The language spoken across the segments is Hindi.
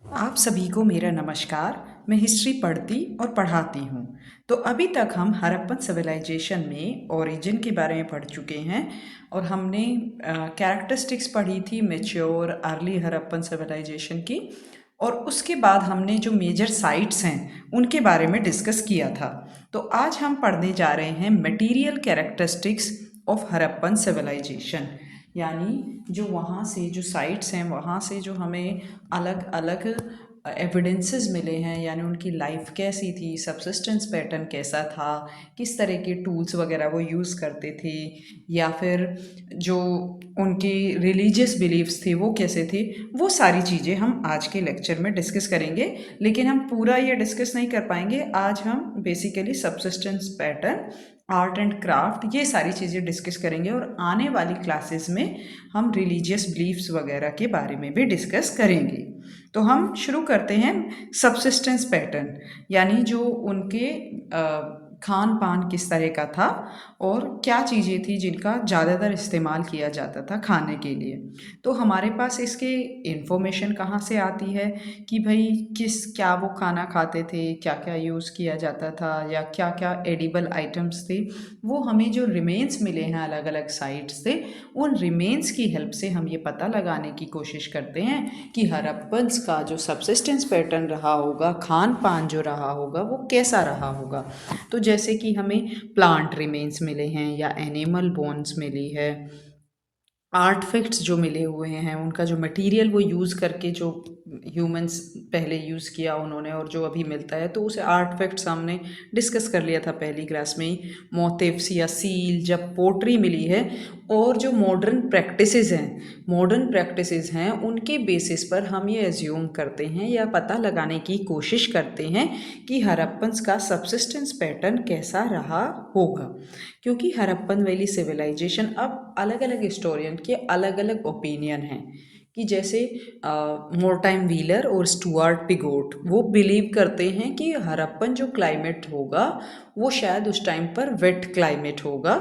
आप सभी को मेरा नमस्कार। मैं हिस्ट्री पढ़ती और पढ़ाती हूँ। तो अभी तक हम हड़प्पन सिविलाइजेशन में ओरिजिन के बारे में पढ़ चुके हैं और हमने कैरेक्टरिस्टिक्स पढ़ी थी मैच्योर अर्ली हड़प्पन सिविलाइजेशन की। और उसके बाद हमने जो मेजर साइट्स हैं उनके बारे में डिस्कस किया था। तो आज हम पढ़ने जा रहे हैं material characteristics of Harappan civilisation, यानी जो वहाँ से जो साइट्स हैं वहाँ से जो हमें अलग अलग एविडेंसेस मिले हैं, यानी उनकी लाइफ कैसी थी, सबसिस्टेंस पैटर्न कैसा था, किस तरह के टूल्स वगैरह वो यूज़ करते थे, या फिर जो उनकी रिलीजियस बिलीव्स थे वो कैसे थे। वो सारी चीज़ें हम आज के लेक्चर में डिस्कस करेंगे, लेकिन हम पूरा ये डिस्कस नहीं कर पाएंगे। आज हम basically subsistence pattern, art and craft, ये सारी चीज़ें डिस्कस करेंगे और आने वाली क्लासेस में हम रिलीजियस बिलीफ्स वगैरह के बारे में भी डिस्कस करेंगे। तो हम शुरू करते हैं सबसिस्टेंस पैटर्न, यानी जो उनके खान पान किस तरह का था और क्या चीज़ें थी जिनका ज़्यादातर इस्तेमाल किया जाता था खाने के लिए। तो हमारे पास इसके इंफॉर्मेशन कहाँ से आती है कि भाई क्या वो खाना खाते थे, क्या क्या यूज़ किया जाता था, या क्या क्या एडिबल आइटम्स थे। वो हमें जो रिमेन्स मिले हैं अलग अलग साइट्स से, उन रिमेन्स की हेल्प से हम ये पता लगाने की कोशिश करते हैं कि हड़प्पन्स का जो सबसिस्टेंस पैटर्न रहा होगा, खान पान जो रहा होगा, वो कैसा रहा होगा। तो जैसे कि हमें प्लांट रिमेन्स मिले हैं या एनिमल बोन्स मिली है, आर्टफैक्ट्स जो मिले हुए हैं, उनका जो मटेरियल वो यूज़ करके जो ह्यूमंस पहले यूज़ किया उन्होंने और जो अभी मिलता है, तो उसे आर्टफैक्ट्स हमने डिस्कस कर लिया था पहली क्लास में ही। मोटिव्स या सील, जब पोट्री मिली है, और जो मॉडर्न प्रैक्टिसेस हैं उनके बेसिस पर हम ये एज्यूम करते हैं या पता लगाने की कोशिश करते हैं कि हड़प्पन्स का सबसिस्टेंस पैटर्न कैसा रहा होगा। क्योंकि हड़प्पन वैली सिविलाइजेशन, अब अलग अलग हिस्टोरियन के अलग अलग ओपिनियन हैं कि जैसे मोर्टाइम व्हीलर और स्टुअर्ट पिगोट वो बिलीव करते हैं कि हड़प्पन जो क्लाइमेट होगा वो शायद उस टाइम पर वेट क्लाइमेट होगा,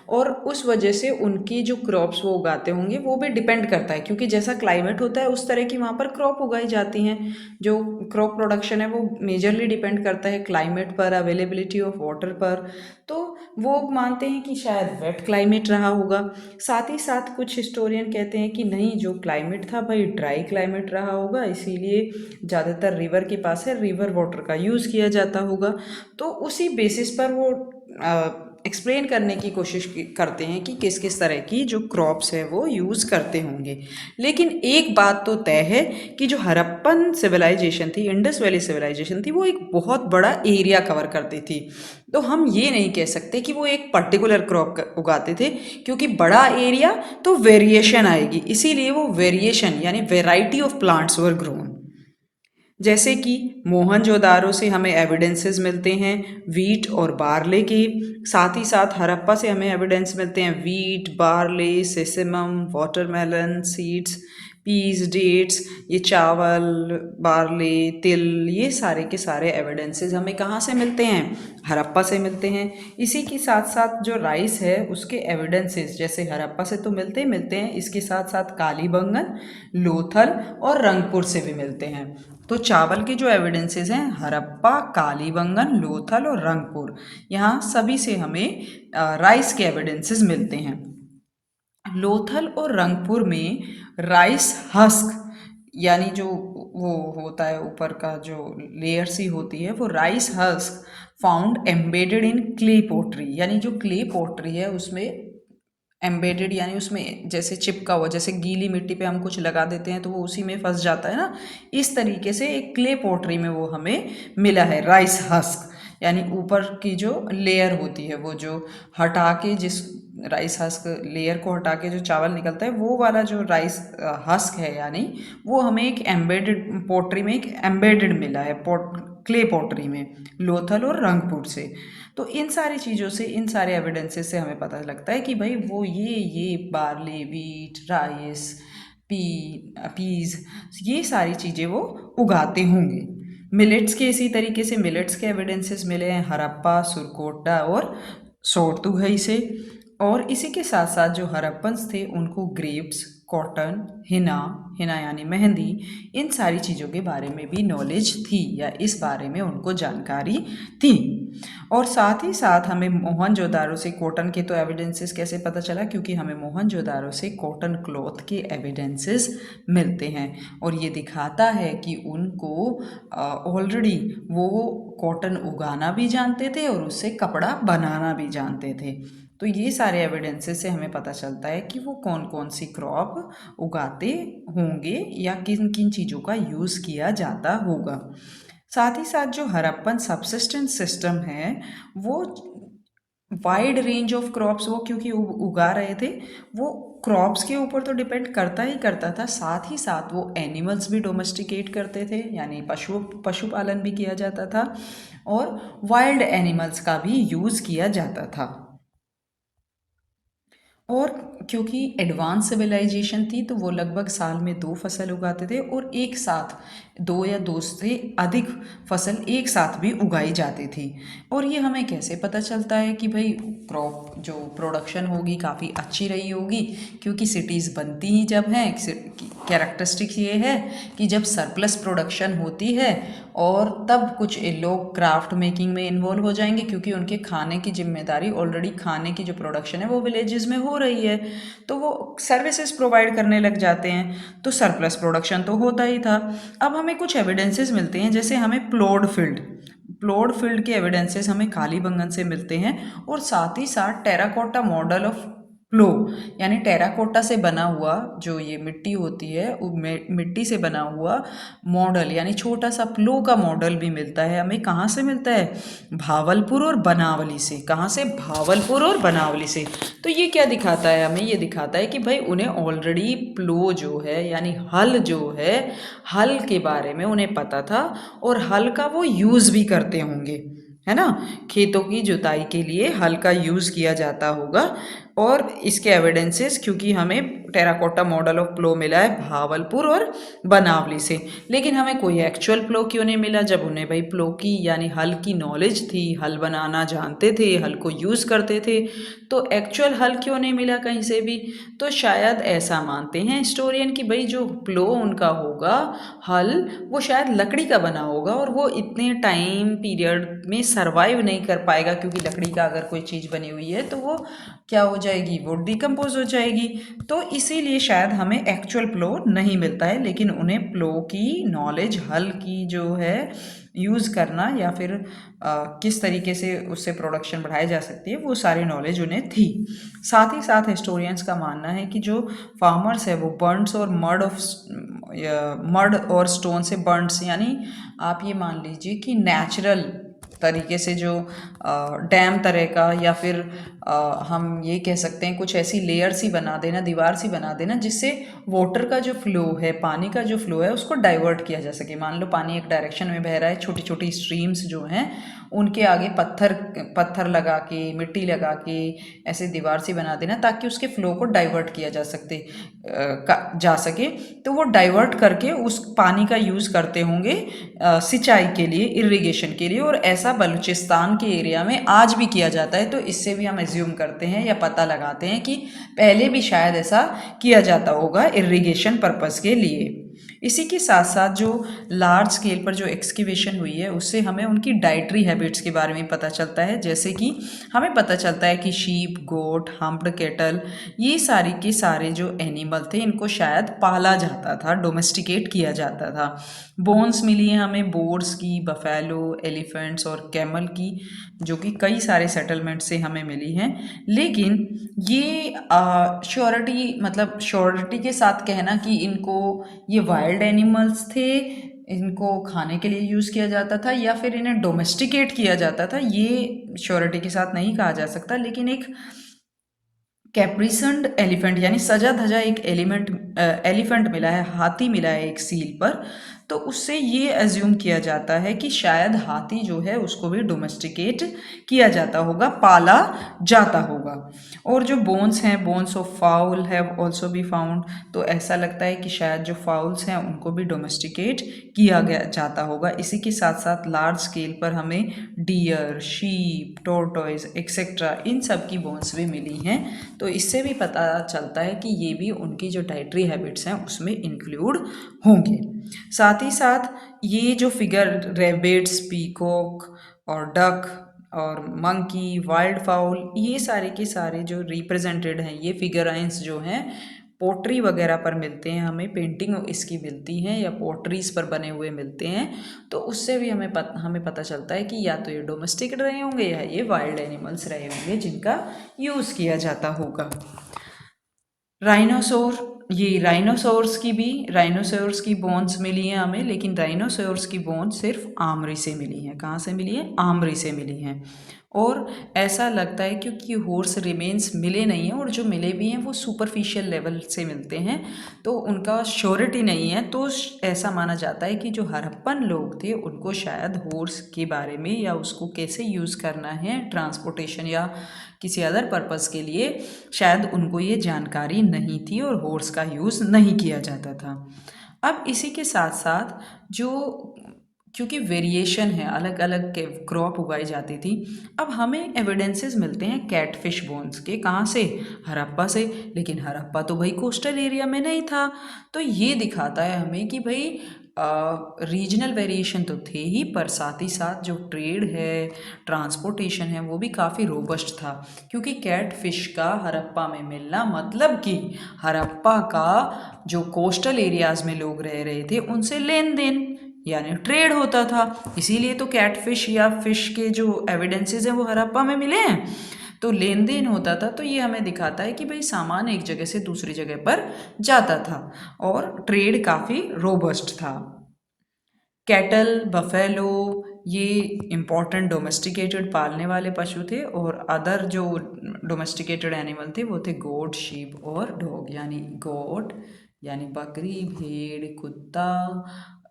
और उस वजह से उनकी जो क्रॉप्स वो उगाते होंगे वो भी डिपेंड करता है, क्योंकि जैसा क्लाइमेट होता है उस तरह की वहाँ पर क्रॉप उगाई जाती हैं। जो क्रॉप प्रोडक्शन है वो मेजरली डिपेंड करता है क्लाइमेट पर, अवेलेबिलिटी ऑफ वाटर पर। तो वो मानते हैं कि शायद वेट क्लाइमेट रहा होगा। साथ ही साथ कुछ हिस्टोरियन कहते हैं कि नहीं, जो क्लाइमेट था भाई ड्राई क्लाइमेट रहा होगा, इसीलिए ज़्यादातर रिवर के पास है, रिवर वाटर का यूज़ किया जाता होगा। तो उसी बेसिस पर वो एक्सप्लेन करने की कोशिश करते हैं कि किस किस तरह की जो क्रॉप्स है वो यूज़ करते होंगे। लेकिन एक बात तो तय है कि जो हड़प्पन सिविलाइजेशन थी, इंडस वैली सिविलाइजेशन थी, वो एक बहुत बड़ा एरिया कवर करती थी। तो हम ये नहीं कह सकते कि वो एक पर्टिकुलर क्रॉप उगाते थे, क्योंकि बड़ा एरिया तो वेरिएशन आएगी, इसीलिए वो वेरिएशन यानी variety of plants were grown. जैसे कि मोहनजोदारो से हमें एविडेंसेस मिलते हैं वीट और बार्ले के, साथ ही साथ हड़प्पा से हमें एविडेंस मिलते हैं wheat, barley, sesamum, watermelon seeds, peas, dates, ये चावल, बार्ले, तिल, ये सारे के सारे एविडेंसेस हमें कहाँ से मिलते हैं? हड़प्पा से मिलते हैं। इसी के साथ साथ जो राइस है उसके एविडेंसेस जैसे हड़प्पा से तो मिलते ही मिलते हैं, इसके साथ साथ कालीबंगन, लोथल और रंगपुर से भी मिलते हैं। तो चावल के जो एविडेंसेस हैं हड़प्पा, कालीबंगन, लोथल और रंगपुर, यहाँ सभी से हमें राइस के एविडेंसेस मिलते हैं। लोथल और रंगपुर में राइस हस्क, यानी जो वो होता है ऊपर का जो लेयर सी होती है, वो rice husk found embedded in clay pottery, यानी जो क्ले पोट्री है उसमें एम्बेडेड, यानी उसमें जैसे चिपका हुआ, जैसे गीली मिट्टी पे हम कुछ लगा देते हैं तो वो उसी में फंस जाता है ना, इस तरीके से एक क्ले पोट्री में वो हमें मिला है राइस हस्क। यानी ऊपर की जो लेयर होती है वो जो हटा के, जिस राइस हस्क लेयर को हटा के जो चावल निकलता है, वो वाला जो राइस हस्क है, यानी वो हमें एक एम्बेडेड पोट्री में, एक एम्बेडेड मिला है क्ले पोट्री में, लोथल और रंगपुर से। तो इन सारी चीज़ों से, इन सारे एविडेंसेस से हमें पता लगता है कि भाई वो ये बार्ले, वीट, राइस, पीज, ये सारी चीज़ें वो उगाते होंगे। मिलेट्स के इसी तरीके से मिलेट्स के एविडेंसेस मिले हैं हड़प्पा, सुरकोटा और सोरतुघई से। और इसी के साथ साथ जो हड़प्पन्स थे उनको ग्रेप्स, कॉटन, हिना, हिना यानी मेहंदी, इन सारी चीज़ों के बारे में भी नॉलेज थी या इस बारे में उनको जानकारी थी। और साथ ही साथ हमें मोहनजोदारो से कॉटन के तो एविडेंसेस कैसे पता चला, क्योंकि हमें मोहनजोदारो से कॉटन क्लॉथ के एविडेंसेस मिलते हैं और ये दिखाता है कि उनको ऑलरेडी वो कॉटन उगाना भी जानते थे और उससे कपड़ा बनाना भी जानते थे। तो ये सारे एविडेंसेस से हमें पता चलता है कि वो कौन कौन सी क्रॉप उगाते होंगे या किन किन चीज़ों का यूज़ किया जाता होगा। साथ ही साथ जो हड़प्पन सबसिस्टेंस सिस्टम है वो वाइड रेंज ऑफ क्रॉप्स वो क्योंकि उगा रहे थे, वो क्रॉप्स के ऊपर तो डिपेंड करता ही करता था, साथ ही साथ वो एनिमल्स भी डोमेस्टिकेट करते थे, यानी पशुपालन भी किया जाता था और वाइल्ड एनिमल्स का भी यूज़ किया जाता था। और क्योंकि एडवांस सिविलाइजेशन थी तो वो लगभग साल में 2 फसल उगाते थे और एक साथ 2 या 2 से अधिक फसल एक साथ भी उगाई जाती थी। और ये हमें कैसे पता चलता है कि भाई क्रॉप जो प्रोडक्शन होगी काफ़ी अच्छी रही होगी, क्योंकि सिटीज़ बनती ही जब हैं, कैरेक्टरिस्टिक्स ये है कि जब सरप्लस प्रोडक्शन होती है और तब कुछ लोग क्राफ्ट मेकिंग में इन्वॉल्व हो जाएंगे, क्योंकि उनके खाने की जिम्मेदारी ऑलरेडी खाने की जो प्रोडक्शन है वो विलेजेस में हो रही है, तो वो सर्विसेज प्रोवाइड करने लग जाते हैं, तो सरप्लस प्रोडक्शन तो होता ही था। अब हमें कुछ एविडेंसेस मिलते हैं, जैसे हमें प्लॉड फील्ड के एविडेंसेस हमें कालीबंगन से मिलते हैं और साथ ही साथ टेराकोटा मॉडल ऑफ प्लो यानी टेराकोटा से बना हुआ जो ये मिट्टी होती है मिट्टी से बना हुआ मॉडल यानी छोटा सा प्लो का मॉडल भी मिलता है हमें। कहाँ से मिलता है? भावलपुर और बनावली से। कहाँ से? भावलपुर और बनावली से। तो ये क्या दिखाता है हमें? ये दिखाता है कि भाई उन्हें ऑलरेडी प्लो जो है यानी हल जो है, हल के बारे में उन्हें पता था और हल का वो यूज़ भी करते होंगे, है ना। खेतों की जुताई के लिए हल का यूज़ किया जाता होगा। और इसके एविडेंसेस क्योंकि हमें टेराकोटा मॉडल ऑफ प्लो मिला है भावलपुर और बनावली से, लेकिन हमें कोई एक्चुअल प्लो क्यों नहीं मिला? जब उन्हें भाई प्लो की यानी हल की नॉलेज थी, हल बनाना जानते थे, हल को यूज़ करते थे, तो एक्चुअल हल क्यों नहीं मिला कहीं से भी? तो शायद ऐसा मानते हैं हिस्टोरियन कि भाई जो प्लो उनका होगा हल, वो शायद लकड़ी का बना होगा और वो इतने टाइम पीरियड में सरवाइव नहीं कर पाएगा, क्योंकि लकड़ी का अगर कोई चीज़ बनी हुई है तो वो क्या हो जाएगी? वो डिकम्पोज हो जाएगी। तो इसीलिए शायद हमें एक्चुअल प्लो नहीं मिलता है, लेकिन उन्हें प्लो की नॉलेज, हल की जो है यूज़ करना या फिर किस तरीके से उससे प्रोडक्शन बढ़ाई जा सकती है, वो सारी नॉलेज उन्हें थी। साथ ही साथ हिस्टोरियंस का मानना है कि जो फार्मर्स है वो बर्न्स और मड और स्टोन से बर्न्स, यानी आप ये मान लीजिए कि नेचुरल तरीके से जो डैम तरह का या फिर हम ये कह सकते हैं कुछ ऐसी लेयर सी बना देना, दीवार सी बना देना, जिससे वाटर का जो फ्लो है, पानी का जो फ्लो है, उसको डाइवर्ट किया जा सके। मान लो पानी एक डायरेक्शन में बह रहा है, छोटी छोटी स्ट्रीम्स जो हैं उनके आगे पत्थर लगा के, मिट्टी लगा के ऐसे दीवार सी बना देना ताकि उसके फ्लो को डाइवर्ट किया जा सके। तो वो डाइवर्ट करके उस पानी का यूज़ करते होंगे सिंचाई के लिए, इरिगेशन के लिए, और ऐसा बलूचिस्तान के एरिया में आज भी किया जाता है। तो इससे भी हम एज्यूम करते हैं या पता लगाते हैं कि पहले भी शायद ऐसा किया जाता होगा इरिगेशन पर्पस के लिए। इसी के साथ साथ जो लार्ज स्केल पर जो एक्सकेवेशन हुई है उससे हमें उनकी डाइटरी हैबिट्स के बारे में पता चलता है। जैसे कि हमें पता चलता है कि शीप, गोट, हम्प्ड कैटल, ये सारी के सारे जो एनिमल थे इनको शायद पाला जाता था, डोमेस्टिकेट किया जाता था। बोन्स मिली हैं हमें बोर्स की, बफेलो, एलिफेंट्स और कैमल की, जो कि कई सारे सेटलमेंट से हमें मिली हैं। लेकिन ये श्योरिटी के साथ कहना कि इनको ये वाइल्ड एनिमल्स थे, इनको खाने के लिए यूज़ किया जाता था या फिर इन्हें डोमेस्टिकेट किया जाता था, ये श्योरिटी के साथ नहीं कहा जा सकता। लेकिन एक कैप्रिसन्ड एलिफेंट यानी सजा धजा एक एलिफेंट मिला है, हाथी मिला है एक सील पर, तो उससे ये एज्यूम किया जाता है कि शायद हाथी जो है उसको भी डोमेस्टिकेट किया जाता होगा, पाला जाता होगा। और जो बोन्स हैं, bones of foul have also be found, तो ऐसा लगता है कि शायद जो फाउल्स हैं उनको भी डोमेस्टिकेट किया गया जाता होगा। इसी के साथ साथ लार्ज स्केल पर हमें डियर, शीप, टोर्टॉइज एक्सेट्रा इन सब की बोन्स भी मिली हैं। तो इससे भी पता चलता है कि ये भी उनकी जो डाइटरी हैबिट्स हैं उसमें इंक्लूड होंगे। साथ ही साथ ये जो फिगर रेबिट्स, पीकॉक और डक और मंकी, वाइल्ड फाउल, ये सारे के सारे जो रिप्रेजेंटेड हैं, ये फिगराइंस जो हैं पोट्री वगैरह पर मिलते हैं, हमें पेंटिंग इसकी मिलती हैं या पोट्रीज पर बने हुए मिलते हैं। तो उससे भी हमें पता चलता है कि या तो ये डोमेस्टिक रहे होंगे या ये वाइल्ड एनिमल्स रहे होंगे जिनका यूज़ किया जाता होगा। राइनोसोर, ये राइनोसोर्स की बोन्स मिली हैं हमें, लेकिन राइनोसोर्स की बोन्स सिर्फ आमरी से मिली हैं। कहाँ से मिली है? आमरी से मिली हैं। और ऐसा लगता है क्योंकि हॉर्स रिमेन्स मिले नहीं हैं, और जो मिले भी हैं वो सुपरफिशियल लेवल से मिलते हैं, तो उनका श्योरिटी नहीं है। तो ऐसा माना जाता है कि जो हड़प्पन लोग थे उनको शायद हॉर्स के बारे में या उसको कैसे यूज़ करना है ट्रांसपोर्टेशन या किसी अदर पर्पज़ के लिए, शायद उनको ये जानकारी नहीं थी और हॉर्स का यूज़ नहीं किया जाता था। अब इसी के साथ साथ जो, क्योंकि वेरिएशन है, अलग अलग क्रॉप उगाई जाती थी, अब हमें एविडेंसेस मिलते हैं कैटफिश बोन्स के। कहाँ से? हड़प्पा से। लेकिन हड़प्पा तो भाई कोस्टल एरिया में नहीं था, तो ये दिखाता है हमें कि भाई रीजनल वेरिएशन तो थे ही, पर साथ ही साथ जो ट्रेड है, ट्रांसपोर्टेशन है, वो भी काफ़ी रोबस्ट था। क्योंकि कैटफिश का हड़प्पा में मिलना मतलब कि हड़प्पा का जो कोस्टल एरियाज़ में लोग रह रहे थे उनसे लेन देन यानी ट्रेड होता था। इसीलिए तो कैटफिश या फिश के जो एविडेंसेस हैं वो हड़प्पा में मिले हैं, तो लेन देन होता था। तो ये हमें दिखाता है कि भाई सामान एक जगह से दूसरी जगह पर जाता था और ट्रेड काफ़ी रोबस्ट था। कैटल, बफेलो, ये इम्पॉर्टेंट डोमेस्टिकेटेड पालने वाले पशु थे, और अदर जो डोमेस्टिकेटेड एनिमल थे वो थे गोट, शीप और डॉग। यानी गोट यानी बकरी, भेड़, कुत्ता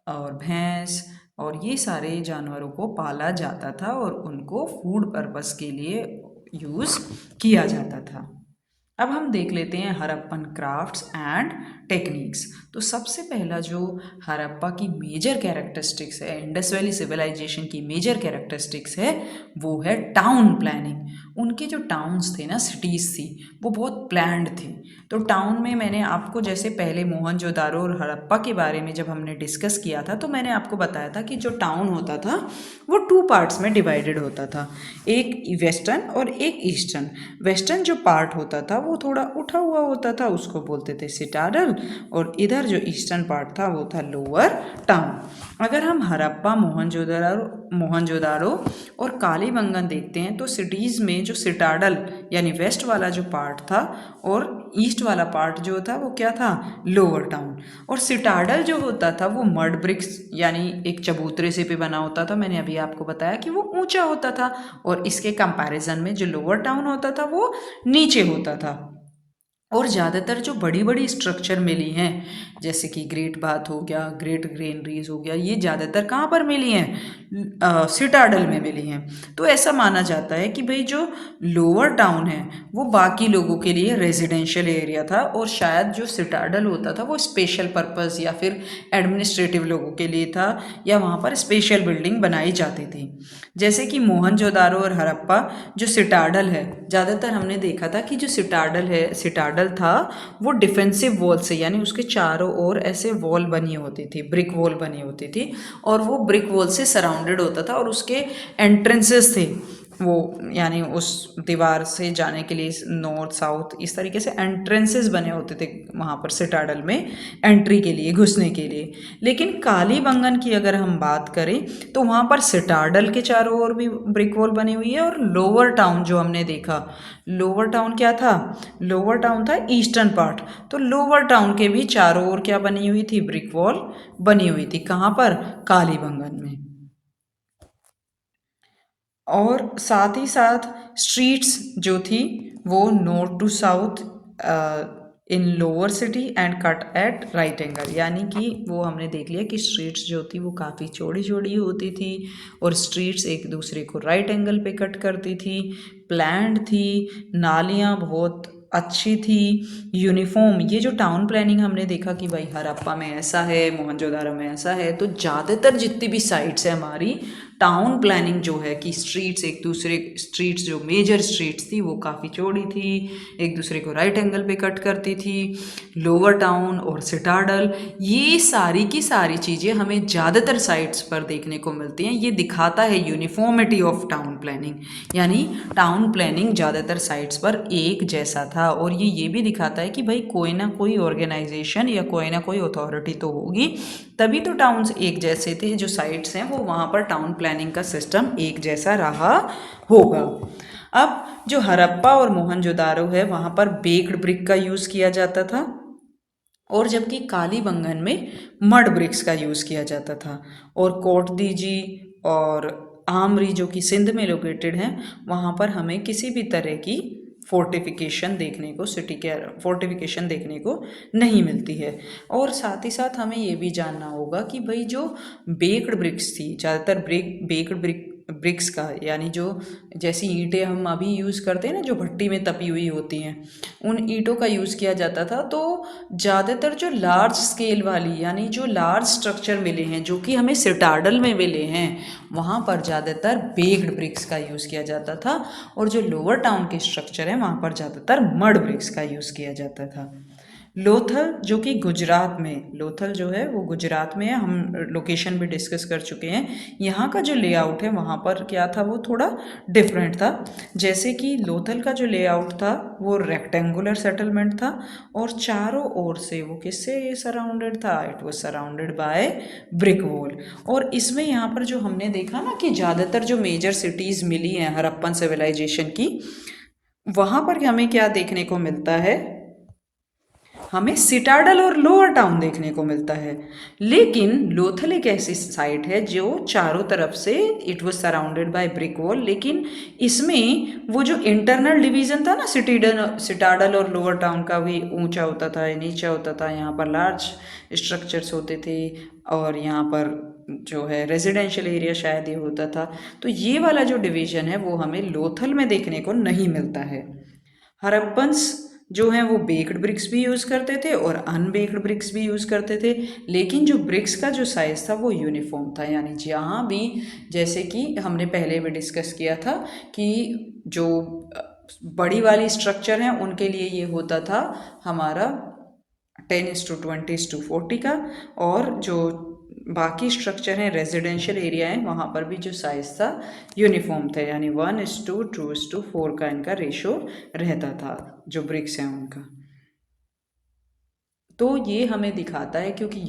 और भैंस, और ये सारे जानवरों को पाला जाता था और उनको फूड पर्पस के लिए यूज़ किया जाता था। अब हम देख लेते हैं हड़प्पन क्राफ्ट्स एंड टेक्निक्स। तो सबसे पहला जो हड़प्पा की मेजर कैरेक्टरिस्टिक्स है, इंडस वैली सिविलाइजेशन की मेजर कैरेक्टरिस्टिक्स है, वो है टाउन प्लानिंग। उनके जो टाउन्स थे ना, सिटीज़ थी, वो बहुत प्लान्ड थी। तो टाउन में मैंने आपको जैसे पहले मोहनजोदारो और हड़प्पा के बारे में जब हमने डिस्कस किया था, तो मैंने आपको बताया था कि जो टाउन होता था वो 2 पार्ट्स में डिवाइडेड होता था, एक वेस्टर्न और एक ईस्टर्न। वेस्टर्न जो पार्ट होता था वो थोड़ा उठा हुआ होता था, उसको बोलते थे सिटाडल, और इधर जो ईस्टर्न पार्ट था वो था लोअर टाउन। अगर हम हड़प्पा, मोहनजोदारो और कालीबंगन देखते हैं, तो सिटीज़ में जो सिटाडल यानी वेस्ट वाला जो पार्ट था और ईस्ट वाला पार्ट जो था वो क्या था? Lower town. और सिटाडल जो होता था वो मड ब्रिक्स यानी एक चबूतरे से पे बना होता था। मैंने अभी आपको बताया कि वो ऊंचा होता था, और इसके कंपैरिजन में जो लोअर टाउन होता था वो नीचे होता था। और ज़्यादातर जो बड़ी बड़ी स्ट्रक्चर मिली हैं, जैसे कि ग्रेट बाथ हो गया, ग्रेट ग्रेनरीज हो गया, ये ज़्यादातर कहाँ पर मिली हैं? सिटाडल में मिली हैं। तो ऐसा माना जाता है कि भाई जो लोअर टाउन है वो बाकी लोगों के लिए रेजिडेंशियल एरिया था, और शायद जो सिटाडल होता था वो स्पेशल पर्पस या फिर एडमिनिस्ट्रेटिव लोगों के लिए था, या वहाँ पर स्पेशल बिल्डिंग बनाई जाती थी। जैसे कि मोहनजोदारो और हड़प्पा जो सिटाडल है, ज़्यादातर हमने देखा था कि जो सिटाडल था वो डिफेंसिव वॉल से, यानी उसके चारों ओर ऐसे वॉल बनी होती थी, ब्रिक वॉल बनी होती थी, और वो ब्रिक वॉल से सराउंडेड होता था, और उसके एंट्रेंसेस थे वो, यानी उस दीवार से जाने के लिए नॉर्थ साउथ इस तरीके से एंट्रेंसेस बने होते थे वहाँ पर सिटाडल में एंट्री के लिए, घुसने के लिए। लेकिन कालीबंगन की अगर हम बात करें तो वहाँ पर सिटाडल के चारों ओर भी ब्रिक वॉल बनी हुई है, और लोअर टाउन जो हमने देखा, लोअर टाउन क्या था? लोअर टाउन था ईस्टर्न पार्ट, तो लोअर टाउन के भी चारों ओर क्या बनी हुई थी? ब्रिक वॉल बनी हुई थी। कहाँ पर? कालीबंगन में। और साथ ही साथ स्ट्रीट्स जो थी वो north to south in lower city and cut at right angle, यानी कि वो हमने देख लिया कि स्ट्रीट्स जो थी वो काफ़ी चौड़ी चौड़ी होती थी और स्ट्रीट्स एक दूसरे को राइट एंगल पे कट करती थी, प्लान्ड थी, नालियाँ बहुत अच्छी थी, यूनिफॉर्म। ये जो टाउन प्लानिंग हमने देखा कि भाई हड़प्पा में ऐसा है, मोहनजोदारो में ऐसा है, तो ज़्यादातर जितनी भी साइट्स है हमारी टाउन प्लानिंग जो है कि स्ट्रीट्स एक दूसरे स्ट्रीट्स जो मेजर स्ट्रीट्स थी वो काफ़ी चौड़ी थी, एक दूसरे को राइट एंगल पे कट करती थी, लोअर टाउन और सिटाडल, ये सारी की सारी चीज़ें हमें ज़्यादातर साइट्स पर देखने को मिलती हैं। ये दिखाता है यूनिफॉर्मिटी ऑफ टाउन प्लानिंग, यानी टाउन प्लानिंग ज़्यादातर साइट्स पर एक जैसा था। और ये भी दिखाता है कि भाई कोई ना कोई ऑर्गेनाइजेशन या कोई ना कोई अथॉरिटी तो होगी, तभी तो टाउन्स एक जैसे थे, जो साइट्स हैं वो वहाँ पर टाउन प्लानिंग का सिस्टम एक जैसा रहा होगा। अब जो हड़प्पा और मोहनजोदारो है वहाँ पर बेक्ड ब्रिक का यूज़ किया जाता था, और जबकि कालीबंगन में मड ब्रिक्स का यूज़ किया जाता था। और कोटदीजी और आमरी जो कि सिंध में लोकेटेड हैं, वहाँ पर हमें किसी भी तरह की फोर्टिफिकेशन देखने को, सिटी के फोर्टिफिकेशन देखने को नहीं मिलती है। और साथ ही साथ हमें ये भी जानना होगा कि भाई जो बेक्ड ब्रिक्स थी, ज़्यादातर बेक्ड ब्रिक्स का, यानी जो जैसी ईंटें हम अभी यूज़ करते हैं ना जो भट्टी में तपी हुई होती हैं, उन ईंटों का यूज़ किया जाता था। तो ज़्यादातर जो लार्ज स्केल वाली, यानी जो लार्ज स्ट्रक्चर मिले हैं जो कि हमें सिटाडल में मिले हैं, वहाँ पर ज़्यादातर बेक्ड ब्रिक्स का यूज़ किया जाता था। और जो लोअर टाउन के स्ट्रक्चर हैं वहाँ पर ज़्यादातर मड ब्रिक्स का यूज़ किया जाता था। लोथल जो कि गुजरात में, लोथल जो है वो गुजरात में है, हम लोकेशन भी डिस्कस कर चुके हैं। यहाँ का जो लेआउट है वहाँ पर क्या था, वो थोड़ा डिफरेंट था। जैसे कि लोथल का जो लेआउट था वो रेक्टेंगुलर सेटलमेंट था, और चारों ओर से वो किससे सराउंडेड था, it was surrounded by brick wall. और इसमें यहाँ पर जो हमने देखा ना कि ज़्यादातर जो मेजर सिटीज़ मिली हैं हड़प्पन सिविलाइजेशन की, वहाँ पर हमें क्या देखने को मिलता है, हमें सिटाडल और लोअर टाउन देखने को मिलता है। लेकिन लोथल एक ऐसी साइट है जो चारों तरफ से it was surrounded by brick wall, लेकिन इसमें वो जो इंटरनल डिवीजन था ना सिटाडल और लोअर टाउन का, भी ऊंचा होता था या नीचा होता था, यहाँ पर लार्ज स्ट्रक्चर्स होते थे और यहाँ पर जो है रेजिडेंशियल एरिया शायद ये होता था। तो ये वाला जो डिवीजन है वो हमें लोथल में देखने को नहीं मिलता है। हड़प्पन्स जो हैं वो बेक्ड ब्रिक्स भी यूज़ करते थे और अनबेक्ड ब्रिक्स भी यूज़ करते थे, लेकिन जो ब्रिक्स का जो साइज़ था वो यूनिफॉर्म था। यानी जहाँ भी, जैसे कि हमने पहले भी डिस्कस किया था कि जो बड़ी वाली स्ट्रक्चर हैं उनके लिए ये होता था हमारा 10:20:40 का, और जो बाकी स्ट्रक्चर हैं रेजिडेंशियल एरिया है वहाँ पर भी जो साइज़ था यूनिफॉर्म था, यानी 1:2:4 का इनका रेशो रहता था जो ब्रिक्स हैं उनका। तो ये हमें दिखाता है क्योंकि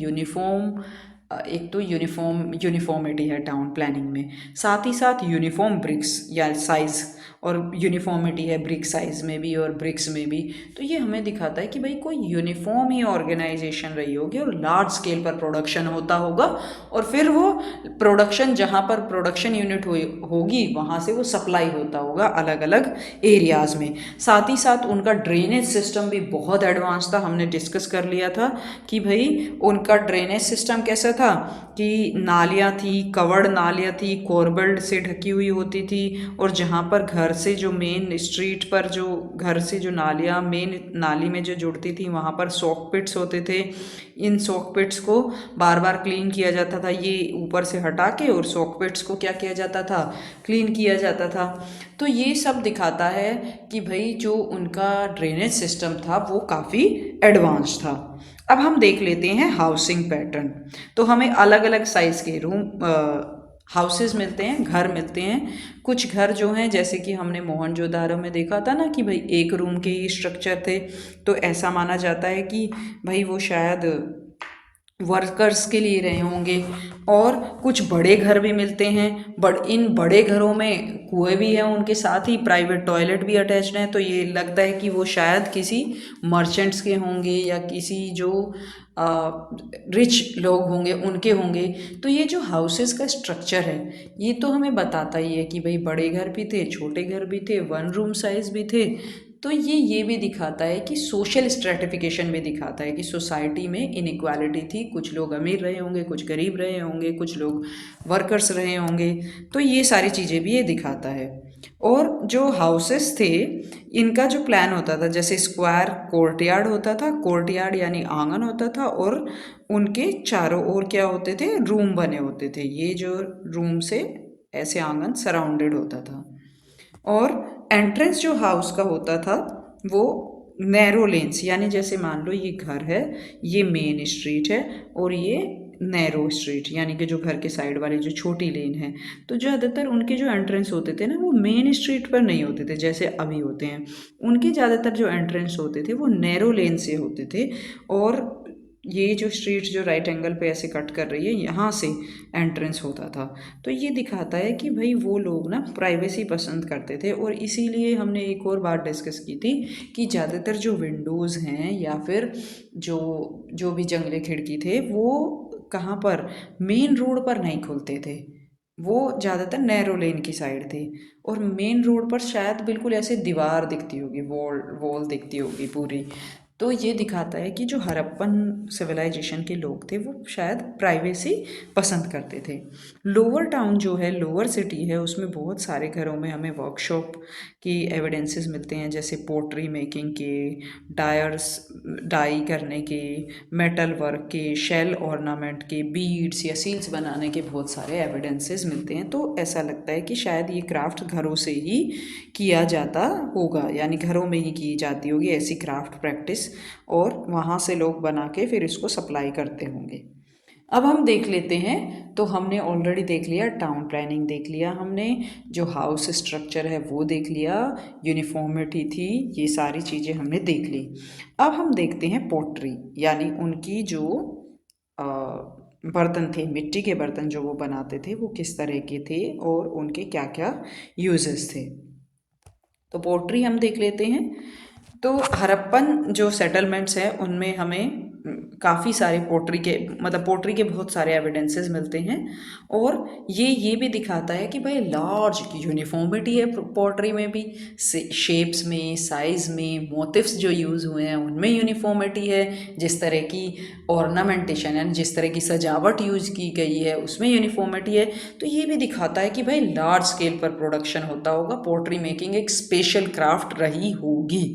एक तो यूनिफॉर्मिटी है टाउन प्लानिंग में, साथ ही साथ यूनिफॉर्म ब्रिक्स या साइज़ और यूनिफॉर्मिटी है ब्रिक साइज़ में भी और ब्रिक्स में भी। तो ये हमें दिखाता है कि भाई कोई यूनिफॉर्म ही ऑर्गेनाइजेशन रही होगी और लार्ज स्केल पर प्रोडक्शन होता होगा, और फिर वो प्रोडक्शन जहाँ पर प्रोडक्शन यूनिट होगी वहाँ से वो सप्लाई होता होगा अलग अलग एरियाज़ में। साथ ही साथ उनका ड्रेनेज सिस्टम भी बहुत एडवांस था, हमने डिस्कस कर लिया था कि भाई उनका ड्रेनेज सिस्टम कैसा था कि नालियाँ थी, कवर्ड नालियाँ थी, कोरबल्ड से ढकी हुई होती थी, और जहाँ पर घर से जो मेन स्ट्रीट पर जो घर से जो नालियाँ मेन नाली में जो जुड़ती थी वहाँ पर सॉक पिट्स होते थे। इन सॉक पिट्स को बार बार क्लीन किया जाता था, ये ऊपर से हटा के, और सॉक पिट्स को क्या किया जाता था, क्लीन किया जाता था। तो ये सब दिखाता है कि भाई जो उनका ड्रेनेज सिस्टम था वो काफ़ी एडवांस था। अब हम देख लेते हैं हाउसिंग पैटर्न। तो हमें अलग अलग साइज़ के हाउसेस मिलते हैं, घर मिलते हैं। कुछ घर जो हैं जैसे कि हमने मोहनजोदारो में देखा था ना कि भाई एक रूम के ही स्ट्रक्चर थे, तो ऐसा माना जाता है कि भाई वो शायद वर्कर्स के लिए रहे होंगे। और कुछ बड़े घर भी मिलते हैं, इन बड़े घरों में कुएं भी हैं, उनके साथ ही प्राइवेट टॉयलेट भी अटैच्ड हैं, तो ये लगता है कि वो शायद किसी मर्चेंट्स के होंगे या किसी जो रिच लोग होंगे उनके होंगे। तो ये जो हाउसेस का स्ट्रक्चर है ये तो हमें बताता ही है कि भाई बड़े घर भी थे, छोटे घर भी थे, वन रूम साइज़ भी थे। तो ये भी दिखाता है कि सोशल स्ट्रेटिफिकेशन भी दिखाता है कि सोसाइटी में इनइक्वालिटी थी, कुछ लोग अमीर रहे होंगे, कुछ गरीब रहे होंगे, कुछ लोग वर्कर्स रहे होंगे। तो ये सारी चीज़ें भी ये दिखाता है। और जो हाउसेस थे, इनका जो प्लान होता था, जैसे स्क्वायर कोर्टयार्ड होता था, कोर्टयार्ड यानी आंगन होता था, और उनके चारों ओर क्या होते थे, रूम बने होते थे। ये जो रूम से ऐसे आंगन सराउंडेड होता था। और एंट्रेंस जो हाउस का होता था वो नैरो लेन्स, यानी जैसे मान लो ये घर है, ये मेन स्ट्रीट है, और ये नैरो स्ट्रीट यानी कि जो घर के साइड वाली जो छोटी लेन है। तो ज़्यादातर उनके जो एंट्रेंस होते थे ना, वो मेन स्ट्रीट पर नहीं होते थे जैसे अभी होते हैं। उनके ज़्यादातर जो एंट्रेंस होते थे वो नैरो लेन से होते थे। और ये जो स्ट्रीट जो राइट एंगल पे ऐसे कट कर रही है, यहाँ से एंट्रेंस होता था। तो ये दिखाता है कि भाई वो लोग ना प्राइवेसी पसंद करते थे। और इसीलिए हमने एक और बात डिस्कस की थी कि ज़्यादातर जो विंडोज़ हैं या फिर जो जो भी जंगले खिड़की थे, वो कहाँ पर, मेन रोड पर नहीं खुलते थे, वो ज़्यादातर नैरो लेन की साइड थे। और मेन रोड पर शायद बिल्कुल ऐसे दीवार दिखती होगी, वॉल वॉल दिखती होगी पूरी। तो ये दिखाता है कि जो हड़प्पन सिविलाइजेशन के लोग थे वो शायद प्राइवेसी पसंद करते थे। लोअर टाउन जो है, लोअर सिटी है, उसमें बहुत सारे घरों में हमें वर्कशॉप की एविडेंसेस मिलते हैं, जैसे पोट्री मेकिंग के, डाई करने के, मेटल वर्क के, शेल ऑर्नामेंट के, बीड्स या सील्स बनाने के बहुत सारे एविडेंसेस मिलते हैं। तो ऐसा लगता है कि शायद ये क्राफ्ट घरों से ही किया जाता होगा, यानी घरों में ही की जाती होगी ऐसी क्राफ्ट प्रैक्टिस, और वहाँ से लोग बना के फिर इसको सप्लाई करते होंगे। अब हम देख लेते हैं। तो हमने ऑलरेडी देख लिया, टाउन प्लानिंग देख लिया हमने, जो हाउस स्ट्रक्चर है वो देख लिया, यूनिफॉर्मिटी थी, ये सारी चीज़ें हमने देख ली। अब हम देखते हैं पोट्री, यानी उनकी जो बर्तन थे, मिट्टी के बर्तन जो वो बनाते थे वो किस तरह के थे और उनके क्या क्या यूजेस थे। तो पोट्री हम देख लेते हैं। तो हड़प्पन जो सेटलमेंट्स हैं उनमें हमें काफ़ी सारे पोट्री के, मतलब पोट्री के बहुत सारे एविडेंसेस मिलते हैं। और ये भी दिखाता है कि भाई लार्ज यूनिफॉर्मिटी है पोट्री में भी, शेप्स में, साइज़ में, मोटिव्स जो यूज़ हुए हैं उनमें यूनिफॉर्मिटी है, जिस तरह की ऑर्नामेंटेशन यानी जिस तरह की सजावट यूज़ की गई है उसमें यूनिफॉर्मिटी है। तो ये भी दिखाता है कि भाई लार्ज स्केल पर प्रोडक्शन होता होगा, पोट्री मेकिंग एक स्पेशल क्राफ्ट रही होगी।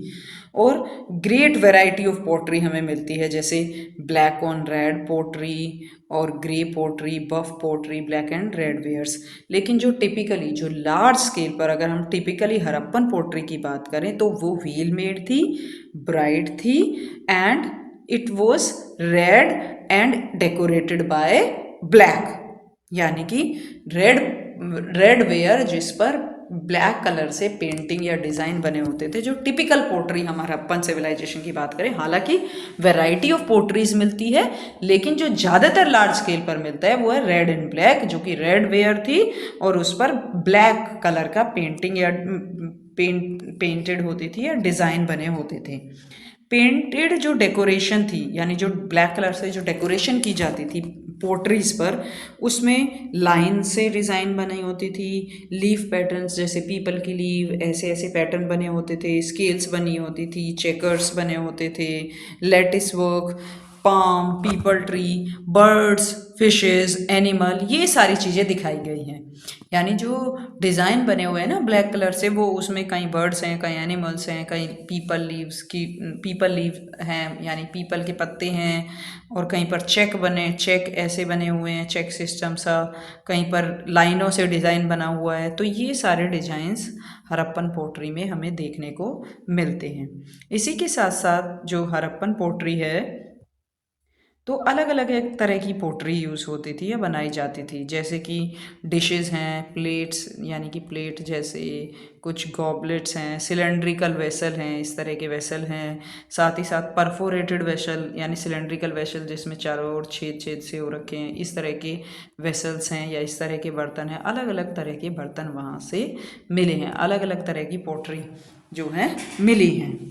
और ग्रेट वैरायटी ऑफ पोट्री हमें मिलती है, जैसे ब्लैक ऑन रेड पोट्री और grey pottery, buff pottery, black and red wares. लेकिन जो टिपिकली, जो लार्ज स्केल पर अगर हम टिपिकली हड़प्पन पोट्री की बात करें तो वो व्हील मेड थी, ब्राइट थी, and it was red and decorated by black, यानी कि रेड वेयर जिस पर ब्लैक कलर से पेंटिंग या डिज़ाइन बने होते थे, जो टिपिकल पोट्री हमारा हड़प्पन सिविलाइजेशन की बात करें। हालांकि वैरायटी ऑफ पोट्रीज मिलती है, लेकिन जो ज़्यादातर लार्ज स्केल पर मिलता है वो है रेड एंड ब्लैक, जो कि रेड वेयर थी और उस पर ब्लैक कलर का पेंटिंग या पेंटेड होती थी या डिज़ाइन बने होते थे। पेंटेड जो डेकोरेशन थी, यानी जो ब्लैक कलर से जो डेकोरेशन की जाती थी पोट्रीज पर, उसमें लाइन से डिज़ाइन बनी होती थी, लीफ पैटर्न्स जैसे पीपल की लीव, ऐसे ऐसे पैटर्न बने होते थे, स्केल्स बनी होती थी, चेकर्स बने होते थे, lattice work, palm, peepal tree, birds, fishes, animal, ये सारी चीज़ें दिखाई गई हैं। यानी जो डिज़ाइन बने हुए हैं ना ब्लैक कलर से, वो उसमें कहीं बर्ड्स हैं, कहीं एनिमल्स हैं, कहीं पीपल लीव हैं यानी पीपल के पत्ते हैं, और कहीं पर चेक ऐसे बने हुए हैं, चेक सिस्टम सा, कहीं पर लाइनों से डिज़ाइन बना हुआ है। तो ये सारे डिज़ाइंस हड़प्पन पोट्री में हमें देखने को मिलते हैं। इसी के साथ साथ जो हड़प्पन पोट्री है, तो अलग अलग एक तरह की पोट्री यूज़ होती थी या बनाई जाती थी, जैसे कि डिशेस हैं, प्लेट्स यानी कि प्लेट जैसे, कुछ गॉबलेट्स हैं, सिलेंड्रिकल वेसल हैं, इस तरह के वेसल हैं, साथ ही साथ परफोरेटेड वेसल यानी सिलेंड्रिकल वेसल जिसमें चारों ओर छेद छेद से हो रखे हैं, इस तरह के वेसल्स हैं या इस तरह के बर्तन हैं। अलग अलग तरह के बर्तन वहाँ से मिले हैं, अलग अलग तरह की पोट्री जो हैं मिली हैं।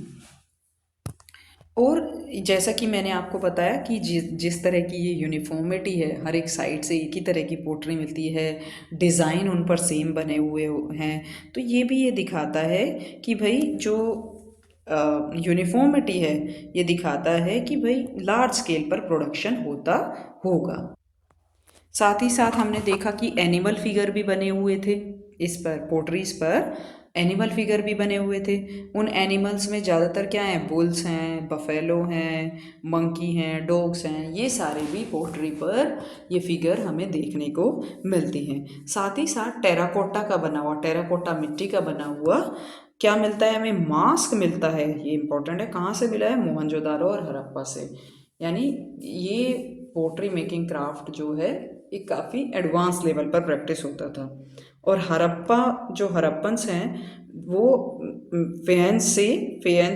और जैसा कि मैंने आपको बताया कि जिस तरह की ये यूनिफॉर्मिटी है, हर एक साइड से एक ही तरह की पोट्री मिलती है, डिज़ाइन उन पर सेम बने हुए हैं, तो ये भी ये दिखाता है कि भाई जो यूनिफॉर्मिटी है, ये दिखाता है कि भाई लार्ज स्केल पर प्रोडक्शन होता होगा। साथ ही साथ हमने देखा कि एनिमल फिगर भी बने हुए थे, इस पर पोट्रीज पर एनिमल फिगर भी बने हुए थे। उन एनिमल्स में ज़्यादातर क्या हैं, बुल्स हैं, बफेलो हैं, मंकी हैं, डॉग्स हैं, ये सारे भी पोट्री पर ये फिगर हमें देखने को मिलती हैं। साथ ही साथ टेराकोटा का बना हुआ, टेराकोटा मिट्टी का बना हुआ क्या मिलता है हमें, मास्क मिलता है। ये इंपॉर्टेंट है, कहाँ से मिला है, मोहनजोदारो और हड़प्पा से। यानी ये पोट्री मेकिंग क्राफ्ट जो है एक काफ़ी एडवांस लेवल पर प्रैक्टिस होता था। और हड़प्पा जो हड़प्पन्स हैं वो फेयंस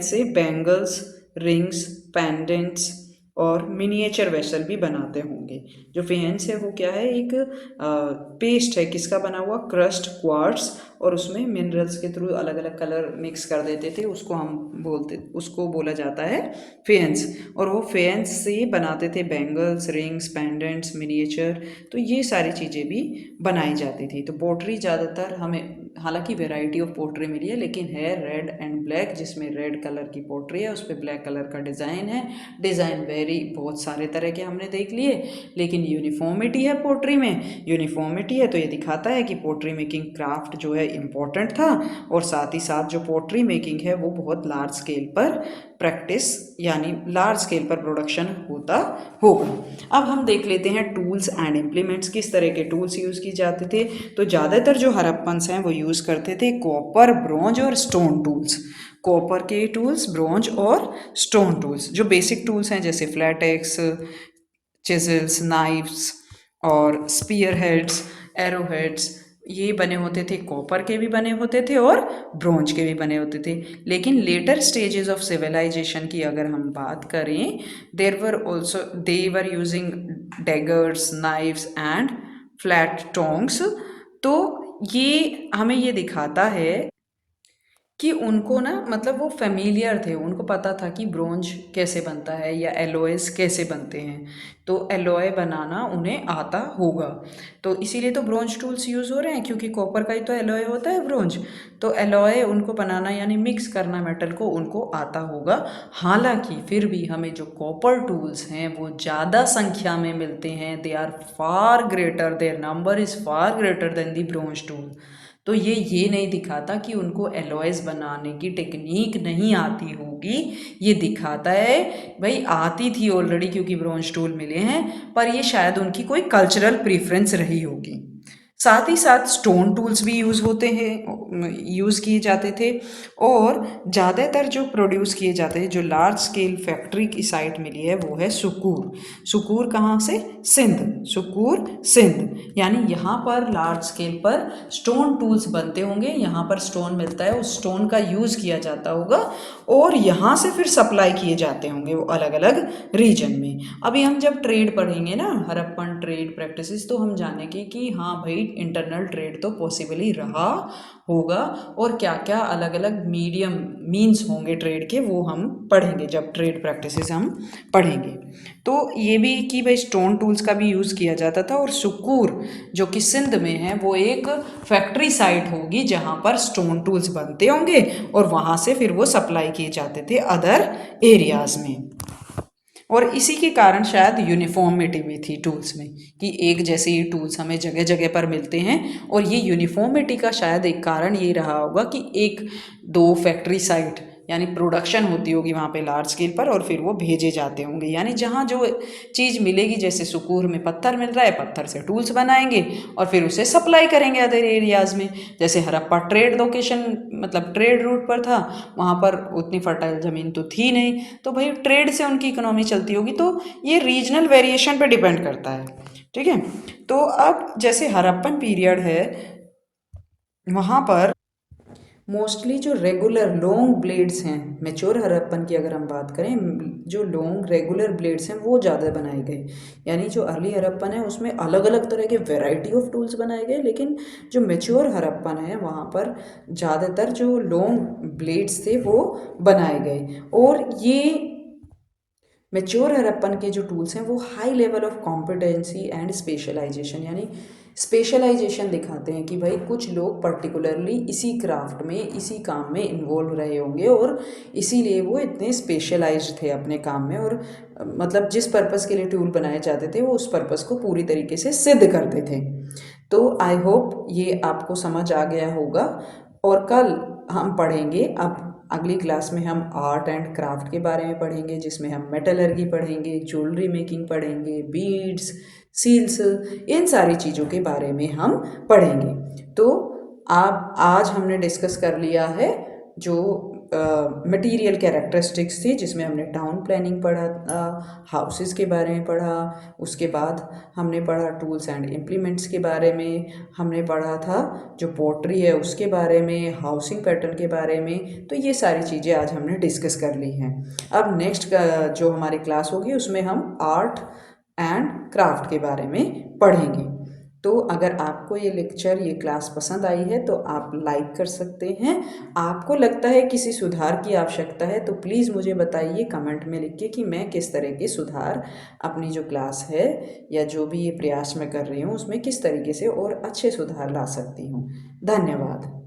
से बैंगल्स, रिंग्स, पेंडेंट्स और मिनिएचर वेसल भी बनाते होंगे। जो फेयंस है वो क्या है, एक पेस्ट है, किसका बना हुआ, क्रस्ट क्वार्ट्स, और उसमें मिनरल्स के थ्रू अलग अलग कलर मिक्स कर देते थे, उसको बोला जाता है फेयंस। और वो फेयंस से बनाते थे बैंगल्स, रिंग्स, पेंडेंट्स, मिनिएचर, तो ये सारी चीज़ें भी बनाई जाती थी। तो पोट्री ज़्यादातर हमें, हालांकि वैरायटी ऑफ पोट्री मिली है, लेकिन है रेड एंड ब्लैक, जिसमें रेड कलर की पोट्री है, उस पर ब्लैक कलर का डिज़ाइन है। डिज़ाइन वेरी बहुत सारे तरह के हमने देख लिए, लेकिन यूनिफॉर्मिटी है पोट्री में, यूनिफॉर्मिटी है तो ये दिखाता है कि पोट्री मेकिंग क्राफ्ट जो है इम्पोर्टेंट था। और साथ ही साथ जो पोट्री मेकिंग है वो बहुत लार्ज स्केल पर प्रैक्टिस, यानी लार्ज स्केल पर प्रोडक्शन होता होगा। अब हम देख लेते हैं टूल्स एंड इम्प्लीमेंट्स, किस तरह के टूल्स यूज़ किए जाते थे। तो ज़्यादातर जो हड़प्पन्स हैं वो यूज़ करते थे कॉपर, ब्रोंज और स्टोन टूल्स। कॉपर के टूल्स, ब्रोंज और स्टोन टूल्स, जो बेसिक टूल्स हैं जैसे फ्लैट एक्स, चिजल्स, नाइफ्स और स्पीयर हेड्स, एरो हेड्स, ये बने होते थे, कॉपर के भी बने होते थे और ब्रोंज के भी बने होते थे। लेकिन लेटर स्टेजेस ऑफ सिविलाइजेशन की अगर हम बात करें, they were using daggers, knives and flat tongs. तो ये हमें ये दिखाता है कि उनको ना, मतलब वो फेमिलियर थे, उनको पता था कि ब्रोंज कैसे बनता है या एलोयस कैसे बनते हैं, तो एलोय बनाना उन्हें आता होगा। तो इसीलिए तो ब्रोंज टूल्स यूज़ हो रहे हैं, क्योंकि कॉपर का ही तो एलोय होता है ब्रोंज। तो एलोय उनको बनाना यानी मिक्स करना मेटल को उनको आता होगा। हालांकि फिर भी हमें जो कॉपर टूल्स हैं वो ज़्यादा संख्या में मिलते हैं, they are far greater, their number is far greater than the bronze tool. तो ये नहीं दिखाता कि उनको एलॉयज़ बनाने की टेक्निक नहीं आती होगी, ये दिखाता है भाई आती थी ऑलरेडी, क्योंकि ब्रोंज टूल मिले हैं, पर ये शायद उनकी कोई कल्चरल प्रेफरेंस रही होगी। साथ ही साथ स्टोन टूल्स भी यूज़ किए जाते थे। और ज़्यादातर जो प्रोड्यूस किए जाते हैं, जो लार्ज स्केल फैक्ट्री की साइट मिली है वो है सुकूर। सुकूर कहाँ से, सिंध, सुकूर सिंध। यानी यहाँ पर लार्ज स्केल पर स्टोन टूल्स बनते होंगे, यहाँ पर स्टोन मिलता है, उस स्टोन का यूज़ किया जाता होगा और यहाँ से फिर सप्लाई किए जाते होंगे वो अलग अलग रीजन में। अभी हम जब ट्रेड पढ़ेंगे ना, हड़प्पन ट्रेड प्रैक्टिसेस, तो हम जानेंगे कि हाँ भाई इंटरनल ट्रेड तो पॉसिबल ही रहा होगा, और क्या क्या अलग अलग मीडियम मीन्स होंगे ट्रेड के, वो हम पढ़ेंगे जब ट्रेड प्रैक्टिसेस हम पढ़ेंगे। तो ये भी कि भाई स्टोन टूल्स का भी यूज़ किया जाता था। और सुकूर जो कि सिंध में है वो एक फैक्ट्री साइट होगी जहाँ पर स्टोन टूल्स बनते होंगे और वहाँ से फिर वो सप्लाई किए जाते थे अदर एरियाज़ में। और इसी के कारण शायद यूनिफॉर्मिटी भी थी टूल्स में, कि एक जैसे ही टूल्स हमें जगह जगह पर मिलते हैं। और ये यूनिफॉर्मिटी का शायद एक कारण ये रहा होगा कि एक दो फैक्ट्री साइट यानी प्रोडक्शन होती होगी वहाँ पे लार्ज स्केल पर, और फिर वो भेजे जाते होंगे। यानी जहाँ जो चीज़ मिलेगी, जैसे सुकूर में पत्थर मिल रहा है, पत्थर से टूल्स बनाएंगे और फिर उसे सप्लाई करेंगे अदर एरियाज़ में। जैसे हड़प्पा ट्रेड लोकेशन, मतलब ट्रेड रूट पर था, वहाँ पर उतनी फर्टाइल ज़मीन तो थी नहीं, तो भाई ट्रेड से उनकी इकोनॉमी चलती होगी। तो ये रीजनल वेरिएशन पे डिपेंड करता है, ठीक है। तो अब जैसे हड़प्पन पीरियड है, वहाँ पर मोस्टली जो रेगुलर लॉन्ग ब्लेड्स हैं, मेच्योर हड़प्पन की अगर हम बात करें, जो लॉन्ग रेगुलर ब्लेड्स हैं वो ज़्यादा बनाए गए। यानी जो अर्ली हड़प्पन है उसमें अलग अलग तरह के वैरायटी ऑफ टूल्स बनाए गए, लेकिन जो मेच्योर हड़प्पन है वहाँ पर ज़्यादातर जो लॉन्ग ब्लेड्स थे वो बनाए गए। और ये मैच्योर हड़प्पन के जो टूल्स हैं वो high level of competency and specialisation, यानी स्पेशलाइजेशन दिखाते हैं कि भाई कुछ लोग पर्टिकुलरली इसी क्राफ्ट में, इसी काम में इन्वॉल्व रहे होंगे और इसीलिए वो इतने स्पेशलाइज्ड थे अपने काम में, और मतलब जिस पर्पस के लिए टूल बनाए जाते थे वो उस पर्पस को पूरी तरीके से सिद्ध करते थे। तो आई होप ये आपको समझ आ गया होगा। और कल हम पढ़ेंगे, अब अगली क्लास में हम आर्ट एंड क्राफ्ट के बारे में पढ़ेंगे, जिसमें हम मेटलर्जी पढ़ेंगे, ज्वेलरी मेकिंग पढ़ेंगे, बीड्स, सील्स, इन सारी चीज़ों के बारे में हम पढ़ेंगे। तो आप आज हमने डिस्कस कर लिया है जो मटेरियल कैरेक्टरिस्टिक्स थी, जिसमें हमने टाउन प्लानिंग पढ़ा, हाउसेस के बारे में पढ़ा, उसके बाद हमने पढ़ा टूल्स एंड इम्प्लीमेंट्स के बारे में, हमने पढ़ा था जो पोट्री है उसके बारे में, हाउसिंग पैटर्न के बारे में। तो ये सारी चीज़ें आज हमने डिस्कस कर ली हैं। अब नेक्स्ट जो हमारी क्लास होगी उसमें हम आर्ट एंड क्राफ्ट के बारे में पढ़ेंगे। तो अगर आपको ये लेक्चर, ये क्लास पसंद आई है तो आप लाइक कर सकते हैं। आपको लगता है किसी सुधार की आवश्यकता है तो प्लीज़ मुझे बताइए कमेंट में लिख के कि मैं किस तरह के सुधार अपनी जो क्लास है या जो भी ये प्रयास मैं कर रही हूँ उसमें किस तरीके से और अच्छे सुधार ला सकती हूँ। धन्यवाद।